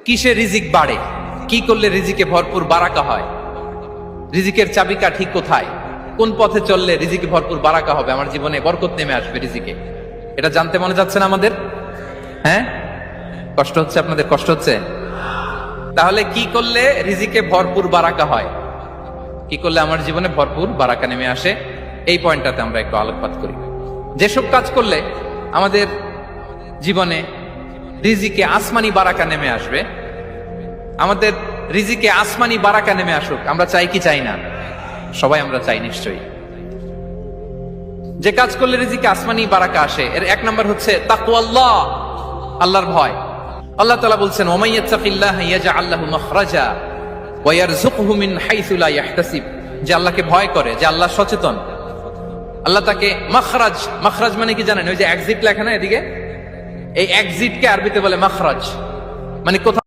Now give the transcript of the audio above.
কিসে রিজিক বাড়ে, কি করলে রিজিকে ভরপুর বারাকা হয়, রিজিকের চাবিকা ঠিক কোথায়, কোন পথে চললে রিজিকে ভরপুর বারাকা হবে, আমার জীবনে বরকত নেমে আসবে রিজিকে, এটা জানতে মনে যাচ্ছে না আমাদের? হ্যাঁ, কষ্ট হচ্ছে আপনাদের? কষ্ট হচ্ছে? তাহলে কি করলে রিজিকে ভরপুর বারাকা হয়, কি করলে আমার জীবনে ভরপুর বারাকা নেমে আসে, এই পয়েন্টটাতে আমরা একটু আলোকপাত করি। যেসব কাজ করলে আমাদের জীবনে রিজিকে আসমানি বারাকা নেমে আসবে, আমাদের রিজিকে আসমানি বারাকা নেমে আসুক, আমরা চাই কি চাই না? সবাই আমরা চাই নিশ্চয়ই। যে কাজ করলে রিজিকে আসমানি বারাকা আসে, এর এক নাম্বার হচ্ছে তাকওয়াল্লাহ, আল্লাহর ভয়। আল্লাহ তাআলা বলছেন, ওয়া মাইয়াত্তাকিল্লাহা ইয়াজআল লাহু মাখরাজা ওয়া ইয়ারযুকহু মিন হাইসু লা ইয়াহতাসিব। যে আল্লাহকে ভয় করে, যে আল্লাহ সচেতন, আল্লাহ তাকে মাখরাজ, মাখরাজ মানে কি জানেন? ওই যে এক্সিট লেখা না এদিকে, এই এক্সিটকে আরবিতে বলে মাখরাজ, মানে কোথাও